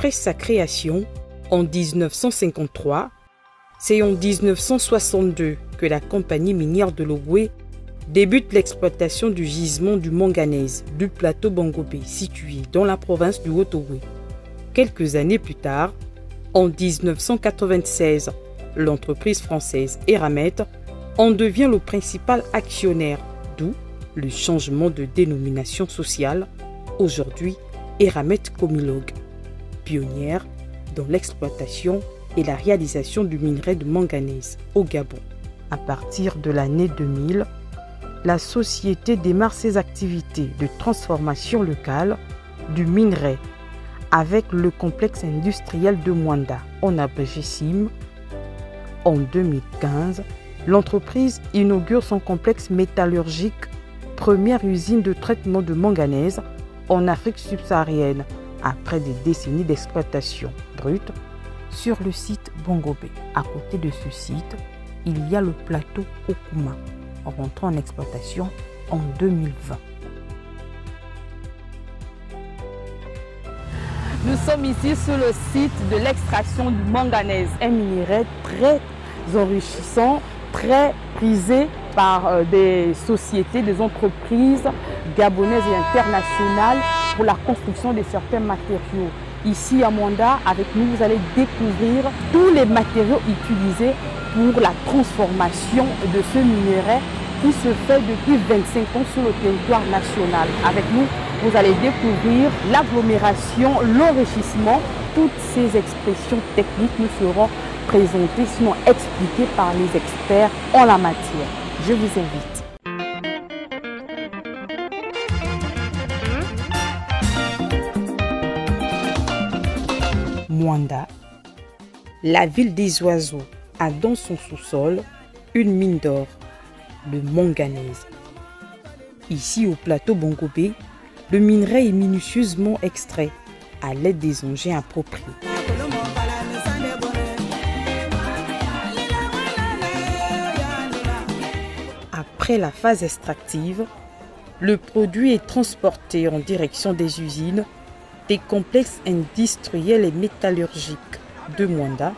Après sa création, en 1953, c'est en 1962 que la compagnie minière de l'Ogooué débute l'exploitation du gisement du manganèse du plateau Bongobé, situé dans la province du Haut-Ogooué. Quelques années plus tard, en 1996, l'entreprise française Eramet en devient le principal actionnaire, d'où le changement de dénomination sociale, aujourd'hui Eramet Comilog, pionnière dans l'exploitation et la réalisation du minerai de manganèse au Gabon. À partir de l'année 2000, la société démarre ses activités de transformation locale du minerai avec le complexe industriel de Mwanda, en abrégé CIM. En 2015, l'entreprise inaugure son complexe métallurgique, première usine de traitement de manganèse en Afrique subsaharienne, après des décennies d'exploitation brute sur le site Bongobé. À côté de ce site, il y a le plateau Okuma, rentrant en exploitation en 2020. Nous sommes ici sur le site de l'extraction du manganèse, un minerai très enrichissant, très prisé par des sociétés, des entreprises gabonaises et internationales pour la construction de certains matériaux. Ici à Mwanda, avec nous, vous allez découvrir tous les matériaux utilisés pour la transformation de ce minerai qui se fait depuis 25 ans sur le territoire national. Avec nous, vous allez découvrir l'agglomération, l'enrichissement. Toutes ces expressions techniques nous seront présentées, sinon expliquées par les experts en la matière. Je vous invite. Mwanda, la ville des oiseaux, a dans son sous-sol une mine d'or, le manganèse. Ici au plateau Bongobé, le minerai est minutieusement extrait à l'aide des engins appropriés. Après la phase extractive, le produit est transporté en direction des usines, des complexes industriels et métallurgiques de Mwanda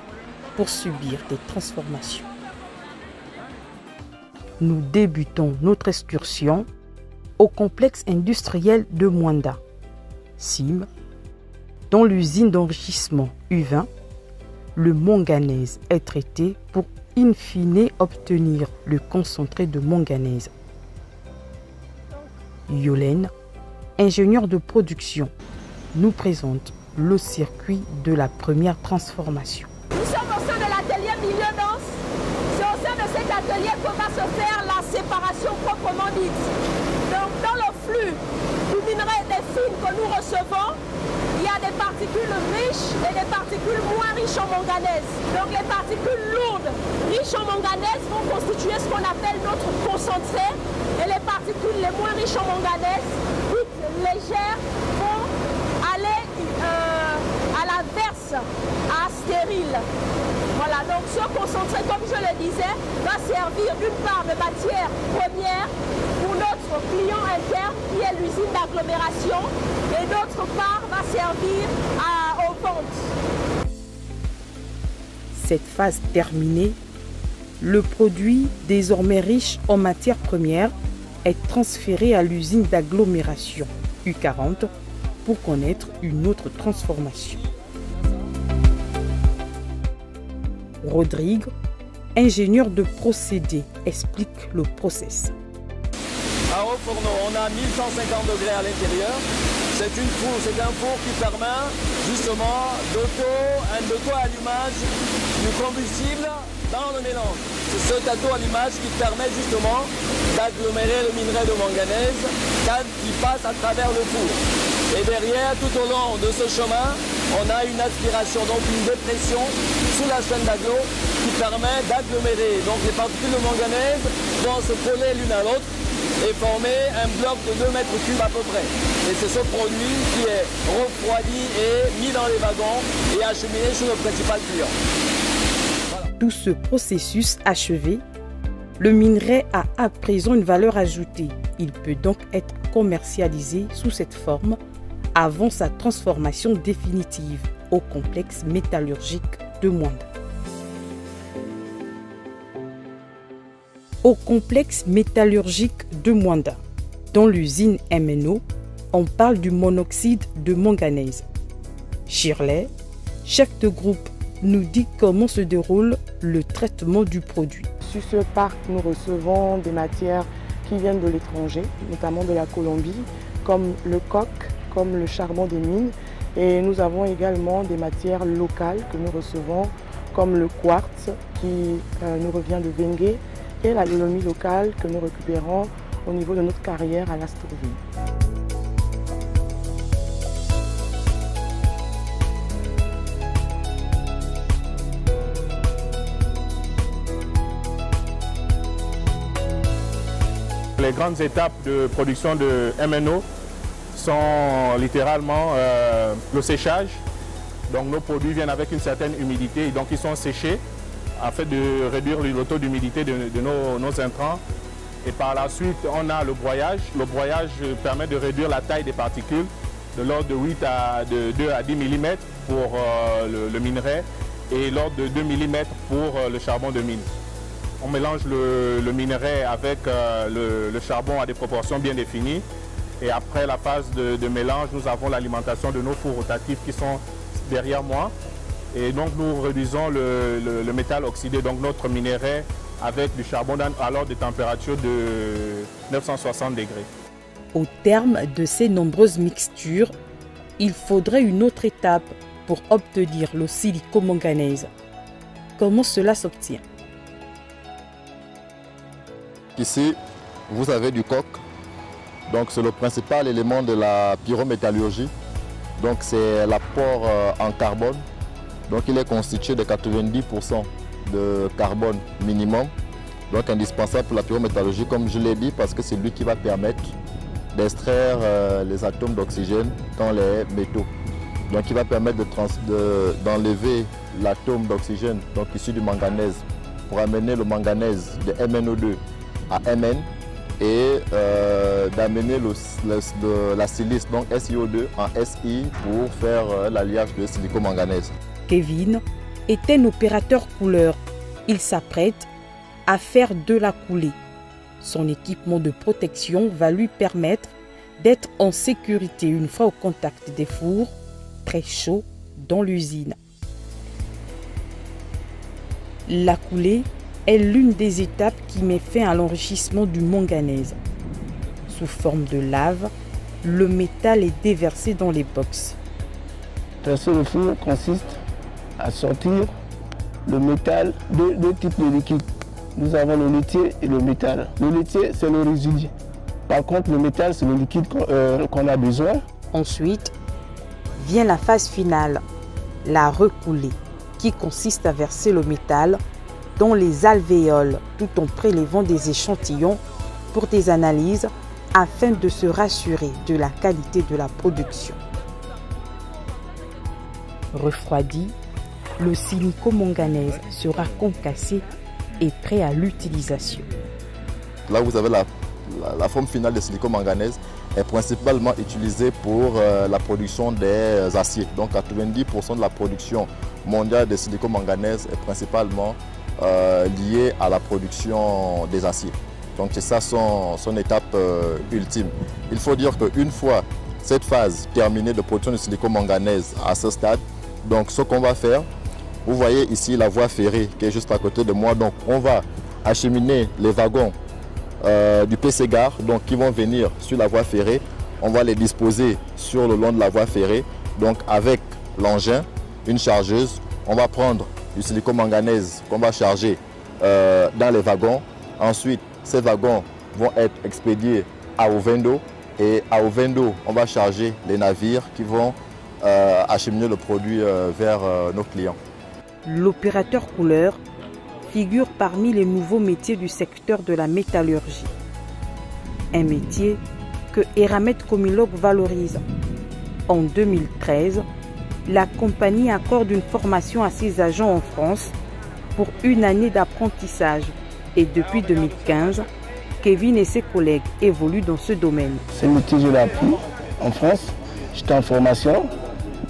pour subir des transformations. Nous débutons notre excursion au complexe industriel de Mwanda, CIM, dans l'usine d'enrichissement U20. Le manganèse est traité pour in fine obtenir le concentré de manganèse. Yolène, ingénieur de production, nous présente le circuit de la première transformation. Nous sommes au sein de l'atelier milieu dense. C'est au sein de cet atelier que va se faire la séparation proprement dite. Donc dans le flux du minerai des fines que nous recevons, il y a des particules riches et des particules moins riches en manganèse. Donc les particules lourdes, riches en manganèse, vont constituer ce qu'on appelle notre concentré. Et les particules les moins riches en manganèse, dites légères, vont aller à l'inverse, à stérile. Voilà, donc ce concentré, comme je le disais, va servir d'une part de matière première pour notre client interne qui est l'usine d'agglomération et d'autre part va servir aux ventes. Cette phase terminée, le produit, désormais riche en matières premières, est transféré à l'usine d'agglomération U40 pour connaître une autre transformation. Rodrigue, ingénieur de procédé, explique le process. Un haut fourneau, on a 1150 degrés à l'intérieur. C'est un four qui permet justement d'auto-allumage du combustible dans le mélange. C'est cet auto-allumage qui permet justement d'agglomérer le minerai de manganèse qui passe à travers le four. Et derrière, tout au long de ce chemin, on a une aspiration, donc une dépression sous la chaîne d'agglo qui permet d'agglomérer. Donc les particules de manganèse vont se coller l'une à l'autre et former un bloc de 2 mètres cubes à peu près. Et c'est ce produit qui est refroidi et mis dans les wagons et acheminé chez le principal client. Voilà. Tout ce processus achevé, le minerai a à présent une valeur ajoutée. Il peut donc être commercialisé sous cette forme avant sa transformation définitive au complexe métallurgique de Mwanda. Au complexe métallurgique de Mwanda, dans l'usine MNO, on parle du monoxyde de manganèse. Shirley, chef de groupe, nous dit comment se déroule le traitement du produit. Sur ce parc, nous recevons des matières qui viennent de l'étranger, notamment de la Colombie, comme le coq, comme le charbon des mines. Et nous avons également des matières locales que nous recevons, comme le quartz qui nous revient de Bengué et la lomie locale que nous récupérons au niveau de notre carrière à l'Astrouville. Les grandes étapes de production de MNO sont littéralement le séchage. Donc nos produits viennent avec une certaine humidité, donc ils sont séchés afin de réduire le taux d'humidité de nos intrants. Et par la suite, on a le broyage. Le broyage permet de réduire la taille des particules de l'ordre de 2 à 10 mm pour le minerai et l'ordre de 2 mm pour le charbon de mine. On mélange le minerai avec le charbon à des proportions bien définies. Et après la phase de mélange, nous avons l'alimentation de nos fours rotatifs qui sont derrière moi. Et donc nous réduisons le métal oxydé, donc notre minerai, avec du charbon à l'ordre de température de 960 degrés. Au terme de ces nombreuses mixtures, il faudrait une autre étape pour obtenir le silicomanganèse. Comment cela s'obtient? Ici, vous avez du coq. Donc c'est le principal élément de la pyrométallurgie. Donc c'est l'apport en carbone. Donc il est constitué de 90% de carbone minimum. Donc indispensable pour la pyrométallurgie, comme je l'ai dit, parce que c'est lui qui va permettre d'extraire les atomes d'oxygène dans les métaux. Donc il va permettre d'enlever l'atome d'oxygène donc issu du manganèse pour amener le manganèse de MnO2 à Mn et d'amener la silice, donc SiO2 en Si pour faire l'alliage de silicomanganèse. Kevin est un opérateur couleur. Il s'apprête à faire de la coulée. Son équipement de protection va lui permettre d'être en sécurité une fois au contact des fours très chauds dans l'usine. La coulée est l'une des étapes qui met fin à l'enrichissement du manganèse. Sous forme de lave, le métal est déversé dans les box. Tracer le four consiste à sortir le métal de deux types de liquides. Nous avons le laitier et le métal. Le laitier, c'est le résidu. Par contre, le métal, c'est le liquide qu'on a besoin. Ensuite, vient la phase finale, la recoulée, qui consiste à verser le métal dans les alvéoles tout en prélevant des échantillons pour des analyses afin de se rassurer de la qualité de la production. Refroidi, le silicomanganèse sera concassé et prêt à l'utilisation. Là, vous avez la forme finale de silicomanganèse est principalement utilisée pour la production des aciers. Donc 90% de la production mondiale de silicomanganèse est principalement liée à la production des aciers. Donc c'est ça son étape ultime. Il faut dire qu'une fois cette phase terminée de production de silicomanganèse à ce stade, donc ce qu'on va faire, vous voyez ici la voie ferrée qui est juste à côté de moi. Donc on va acheminer les wagons du PC Gare, donc qui vont venir sur la voie ferrée. On va les disposer sur le long de la voie ferrée. Donc avec l'engin, une chargeuse, on va prendre du silicomanganèse qu'on va charger dans les wagons. Ensuite, ces wagons vont être expédiés à Ovendo. Et à Ovendo, on va charger les navires qui vont acheminer le produit vers nos clients. L'opérateur couleur figure parmi les nouveaux métiers du secteur de la métallurgie. Un métier que Eramet Comilog valorise. En 2013, la compagnie accorde une formation à ses agents en France pour une année d'apprentissage. Et depuis 2015, Kevin et ses collègues évoluent dans ce domaine. Ce métier, je l'ai appris en France. J'étais en formation.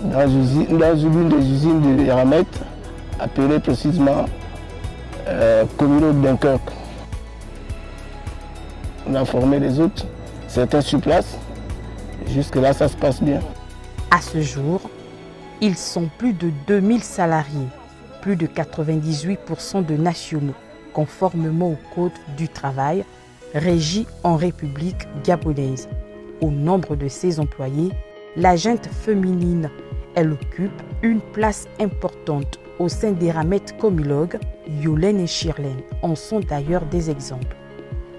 dans l'une des usines de Eramet, appelée précisément Comilog Dunkerque. On a formé les autres, certains sur place. Jusque-là, ça se passe bien. À ce jour, ils sont plus de 2000 salariés, plus de 98% de nationaux, conformément au Code du travail, régi en République gabonaise. Au nombre de ses employés, la junte féminine, elle occupe une place importante au sein d'Eramet Comilog. Yolène et Shirlène en sont d'ailleurs des exemples.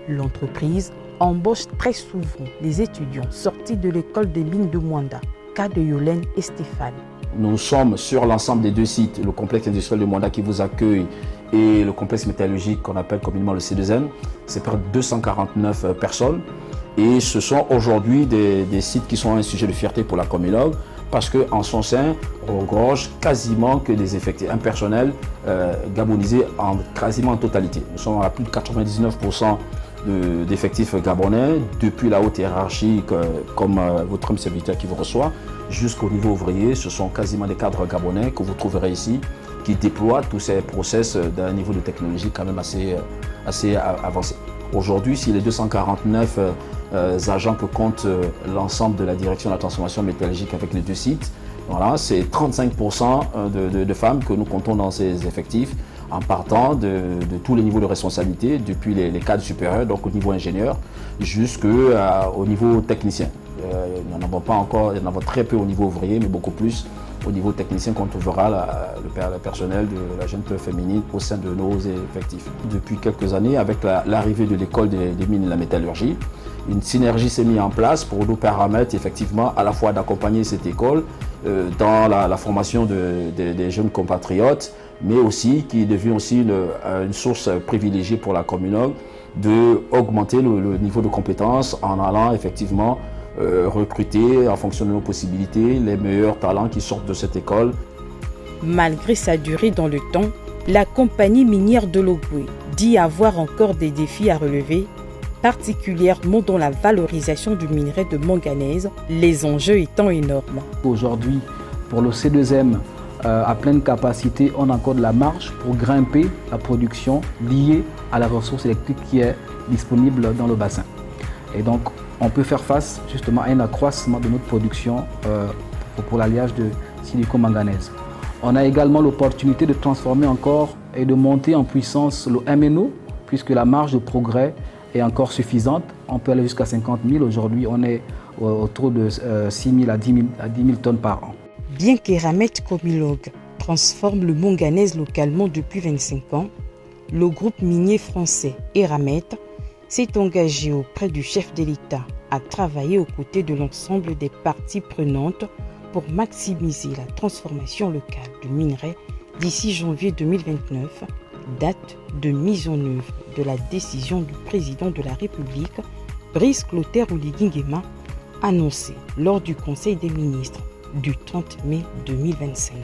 L'entreprise embauche très souvent les étudiants sortis de l'école des mines de Mwanda, cas de Yolène et Stéphane. Nous sommes sur l'ensemble des deux sites, le complexe industriel de Mwanda qui vous accueille et le complexe métallurgique qu'on appelle communément le C2M. C'est près de 249 personnes et ce sont aujourd'hui des sites qui sont un sujet de fierté pour la Comilog parce qu'en son sein, on regorge quasiment que des effectifs, un personnel gabonisé quasiment en totalité. Nous sommes à plus de 99% d'effectifs gabonais, depuis la haute hiérarchie comme votre homme serviteur qui vous reçoit, jusqu'au niveau ouvrier. Ce sont quasiment des cadres gabonais que vous trouverez ici, qui déploient tous ces process d'un niveau de technologie quand même assez avancé. Aujourd'hui, si les 249 agents que compte l'ensemble de la direction de la transformation métallurgique avec les deux sites, voilà, c'est 35% de femmes que nous comptons dans ces effectifs, en partant de tous les niveaux de responsabilité, depuis les cadres supérieurs, donc au niveau ingénieur, jusqu'au niveau technicien. Nous n'en avons pas encore, nous en avons très peu au niveau ouvrier, mais beaucoup plus au niveau technicien qu'on trouvera le personnel de la junte féminine au sein de nos effectifs. Depuis quelques années, avec l'arrivée de l'école des mines et de la métallurgie, une synergie s'est mise en place pour nous permettre effectivement à la fois d'accompagner cette école dans la formation des jeunes compatriotes, mais aussi qui devient aussi une source privilégiée pour la Comilog d'augmenter le niveau de compétences en allant effectivement recruter en fonction de nos possibilités les meilleurs talents qui sortent de cette école. Malgré sa durée dans le temps, la compagnie minière de l'Ogoué dit avoir encore des défis à relever, particulièrement dans la valorisation du minerai de manganèse, les enjeux étant énormes. Aujourd'hui, pour le C2M, à pleine capacité, on a encore de la marge pour grimper la production liée à la ressource électrique qui est disponible dans le bassin. Et donc, on peut faire face justement à un accroissement de notre production pour l'alliage de silico-manganèse. On a également l'opportunité de transformer encore et de monter en puissance le MNO, puisque la marge de progrès est encore suffisante. On peut aller jusqu'à 50 000. Aujourd'hui, on est autour de 6 000 à 10 000 tonnes par an. Bien qu'Eramet Comilog transforme le manganèse localement depuis 25 ans, le groupe minier français Eramet s'est engagé auprès du chef de l'État à travailler aux côtés de l'ensemble des parties prenantes pour maximiser la transformation locale du minerai d'ici janvier 2029, date de mise en œuvre de la décision du président de la République, Brice Clotaire Oligui Nguema, annoncée lors du Conseil des ministres du 30 mai 2025.